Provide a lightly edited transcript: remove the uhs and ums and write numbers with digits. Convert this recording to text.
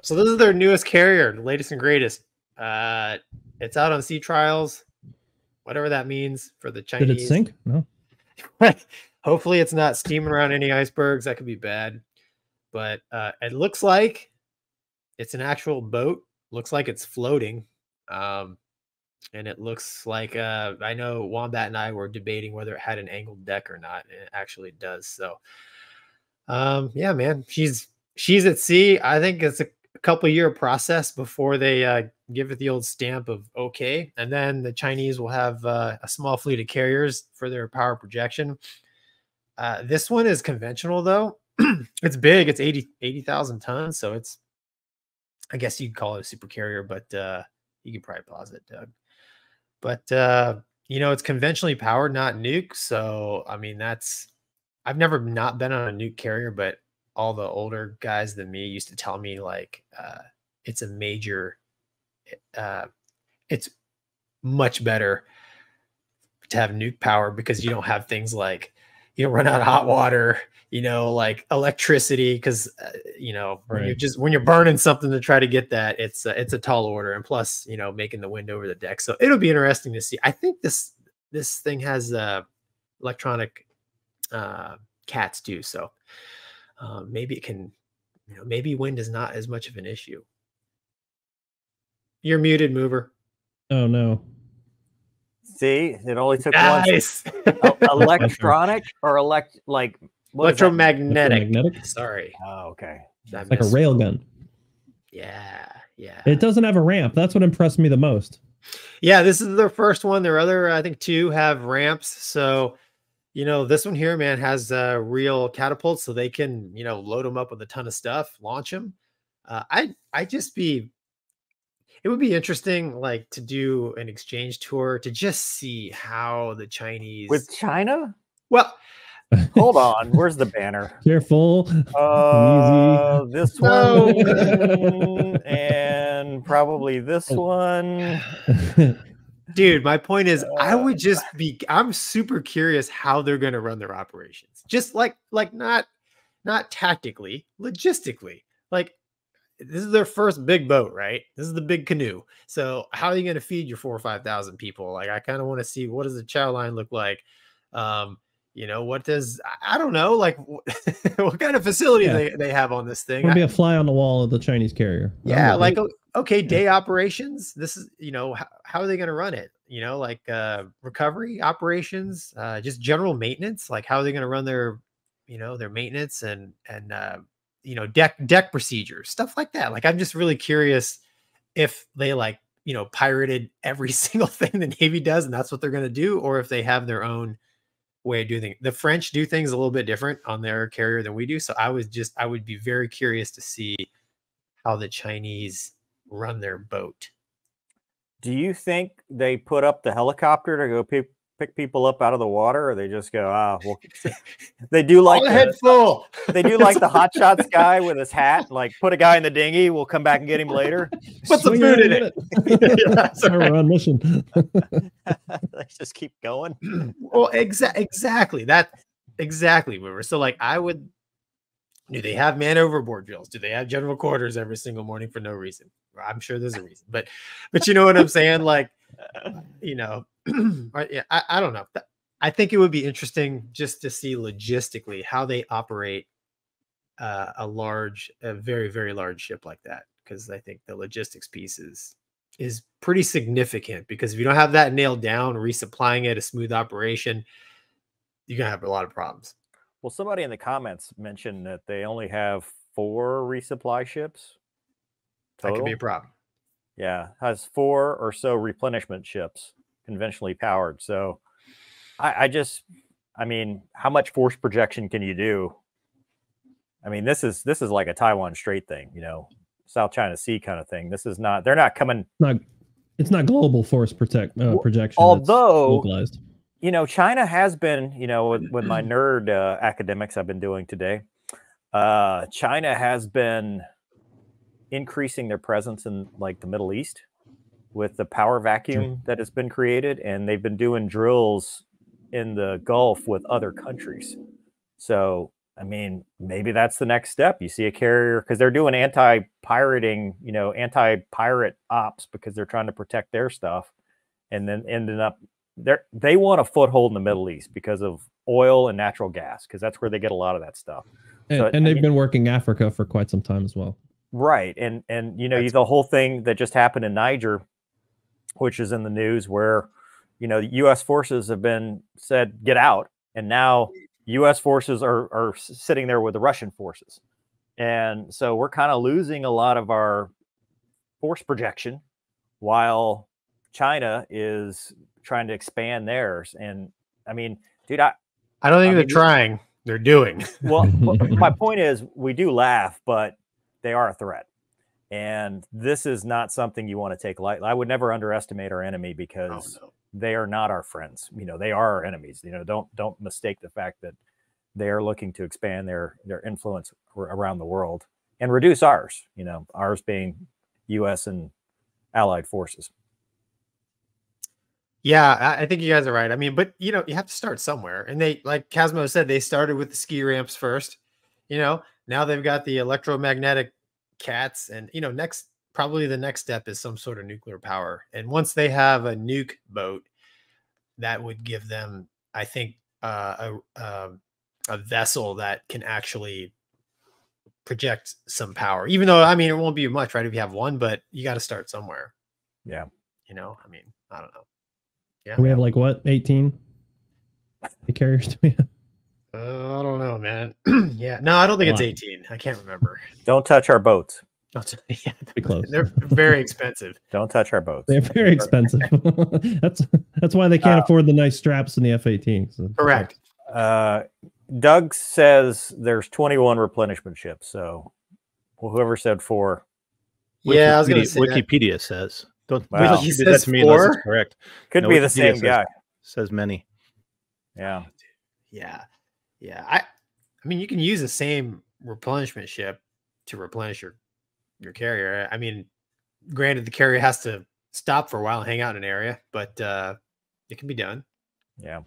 So this is their newest carrier, the latest and greatest. It's out on sea trials, whatever that means for the Chinese. Did it sink? No. Hopefully it's not steaming around any icebergs. That could be bad. But it looks like it's an actual boat. Looks like it's floating. And it looks like I know Wombat and I were debating whether it had an angled deck or not. And it actually does. So yeah, man, she's at sea. I think it's a couple year process before they give it the old stamp of okay. And then the Chinese will have a small fleet of carriers for their power projection. This one is conventional though. It's big. It's 80,000 tons. So it's, I guess you'd call it a super carrier, but you could probably pause it, Doug. But you know, it's conventionally powered, not nuke. So I mean, I've never not been on a nuke carrier, but all the older guys than me used to tell me like it's a major, it's much better to have nuke power because you don't have things like you don't run out of hot water, you know, like electricity, because you know, Right. when you're burning something to try to get that, it's a tall order, and plus, you know, making the wind over the deck. So it'll be interesting to see. I think this thing has electronic cats too, so maybe it can, you know, maybe wind is not as much of an issue. You're muted, mover. Oh no. See, it only took Nice. one. Electronic or electromagnetic. Sorry. Oh, okay. It's like a rail gun. Yeah. It doesn't have a ramp. That's what impressed me the most. Yeah, this is their first one. Their other, I think, two have ramps. So, you know, this one here, man, has real catapults, so they can, you know, load them up with a ton of stuff, launch them. It would be interesting, like, to do an exchange tour to just see how the Chinese with China. Well, hold on, where's the banner? Careful. Easy. This one and probably this one. Dude, my point is, I'm super curious how they're going to run their operations. Just like not tactically, logistically. Like, this is their first big boat, right? This is the big canoe. So how are you going to feed your 4,000 or 5,000 people? Like, I kind of want to see, what does the chow line look like? You know, what does, I don't know, like what kind of facility they have on this thing. It'll be a fly on the wall of the Chinese carrier. Yeah, like, okay, day operations. This is, you know, how are they going to run it? You know, like recovery operations, just general maintenance. Like, how are they going to run their, you know, their maintenance and you know, deck procedures, stuff like that. Like, I'm just really curious if they, like, you know, pirated every single thing the Navy does and that's what they're going to do, or if they have their own way of doing things. The French do things a little bit different on their carrier than we do. So I would be very curious to see how the Chinese run their boat. Do you think they put up the helicopter to go pick people up out of the water, or they just go, well, they do like head full. They do like the Hot Shots guy with his hat, like, put a guy in the dinghy, we'll come back and get him later. Put some food in it. We're on mission. Let's just keep going. Well, exactly. So, like, do they have man overboard drills? Do they have general quarters every single morning for no reason? I'm sure there's a reason, but you know what I'm saying? Like, you know, I don't know. I think it would be interesting just to see logistically how they operate a very, very large ship like that. Because I think the logistics piece is pretty significant, because if you don't have that nailed down, resupplying it, a smooth operation, you're going to have a lot of problems. Well, somebody in the comments mentioned that they only have 4 resupply ships total. That could be a problem. Yeah, has 4 or so replenishment ships, conventionally powered. So I mean, how much force projection can you do? I mean, this is like a Taiwan Strait thing, you know, South China Sea kind of thing. This is not, they're not coming. It's not global force projection. Although, localized. You know, China has been, you know, with my nerd academics I've been doing today, China has been increasing their presence in, like, the Middle East with the power vacuum that has been created, and they've been doing drills in the Gulf with other countries. So I mean, maybe that's the next step. You see a carrier because they're doing anti-pirating, anti-pirate ops because they're trying to protect their stuff, and then ending up they want a foothold in the Middle East because of oil and natural gas, because that's where they get a lot of that stuff. And they've been working Africa for quite some time as well. Right. And the whole thing that just happened in Niger, which is in the news, where, the U.S. forces have been said, get out. And now U.S. forces are sitting there with the Russian forces. And so we're kind of losing a lot of our force projection while China is trying to expand theirs. And I mean, dude, I don't think they're trying. They're doing. Well, my point is, we do laugh, but they are a threat. And this is not something you want to take lightly. I would never underestimate our enemy, because they are not our friends. They are our enemies. Don't mistake the fact that they are looking to expand their influence around the world and reduce ours, ours being U.S. and allied forces. Yeah, I think you guys are right. I mean, but you have to start somewhere. And they, like Casmo said, they started with the ski ramps first. Now they've got the electromagnetic cats, and probably the next step is some sort of nuclear power. And once they have a nuke boat, that would give them, I think, a vessel that can actually project some power. Even though, I mean, it won't be much, right, if you have one, but you got to start somewhere. Yeah. I mean, I don't know. Yeah. We have like what, 18 carriers? Do we have? I don't know, man. Yeah, no, I don't think it's 18. I can't remember. Don't touch our boats. Yeah, be close. They're very expensive. Don't touch our boats. They're very expensive. That's why they can't afford the nice straps in the F-18. So. Correct. Doug says there's 21 replenishment ships. So, whoever said 4. Yeah, I was going to say Wikipedia says. Don't he do that says to me unless 4? it's correct. Could be the same guy. Says many. Yeah. Yeah. I mean, you can use the same replenishment ship to replenish your carrier. I mean, granted, the carrier has to stop for a while and hang out in an area, but it can be done. Yeah.